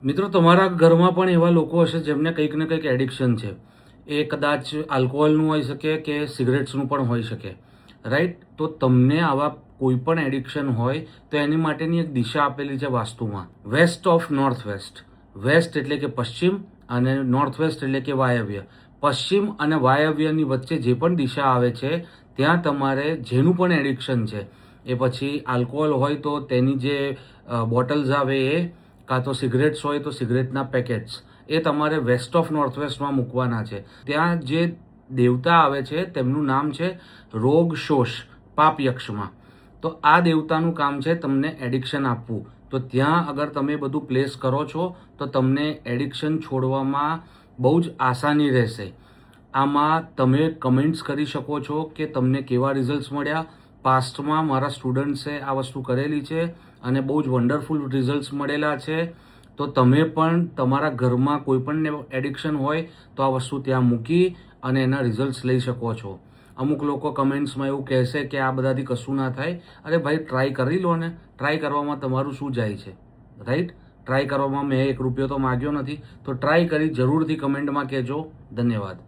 મિત્રો, તમારા ઘરમાં પણ એવા લોકો હશે જેમને કંઈક ને કંઈક એડિક્શન છે. એ કદાચ આલ્કોહોલનું હોઈ શકે કે સિગરેટ્સનું પણ હોઈ શકે, રાઈટ? તો તમને આવા કોઈ પણ એડિક્શન હોય તો એની માટેની એક દિશા આપેલી છે વાસ્તુમાં, west of north west. West એટલે કે પશ્ચિમ અને નોર્થ વેસ્ટ એટલે કે વાયવ્ય. પશ્ચિમ અને વાયવ્યની વચ્ચે જે પણ દિશા આવે છે ત્યાં તમારે જેનું પણ એડિક્શન છે, એ પછી આલ્કોહોલ હોય તો તેની જે બોટલ્સ આવે એ, કાં તો સિગરેટ્સ હોય તો સિગરેટના પેકેટ્સ, એ તમારે વેસ્ટ ઓફ નોર્થ વેસ્ટમાં મૂકવાના છે. ત્યાં જે દેવતા આવે છે તેમનું નામ છે રોગ શોષ, પાપ યક્ષમાં. તો આ દેવતાનું કામ છે તમને એડિક્શન આપવું. તો ત્યાં અગર તમે બધું પ્લેસ કરો છો તો તમને એડિક્શન છોડવામાં બહુ જ આસાની રહેશે. આમાં તમે કમેન્ટ્સ કરી શકો છો કે તમને કેવા રિઝલ્ટ્સ મળ્યા. પાસ્ટમાં મારા સ્ટુડન્ટ્સે આ વસ્તુ કરેલી છે અને બહુ જ વન્ડરફુલ રિઝલ્ટ્સ મળેલા છે. તો તમે પણ તમારા ઘરમાં કોઈ પણ એડિક્શન હોય તો આ વસ્તુ ત્યાં મૂકી અને એના રિઝલ્ટ્સ લઈ શકો છો. અમુક લોકો કમેન્ટ્સમાં એવું કહેશે કે આ બધાથી કશું ના થાય. અરે ભાઈ, ટ્રાય કરી લો ને. ટ્રાય કરવામાં તમારું શું જાય છે, રાઈટ? ટ્રાય કરવામાં મેં 1 રૂપિયો તો માગ્યો નથી. તો ટ્રાય કરી જરૂરથી કમેન્ટમાં કહેજો. ધન્યવાદ.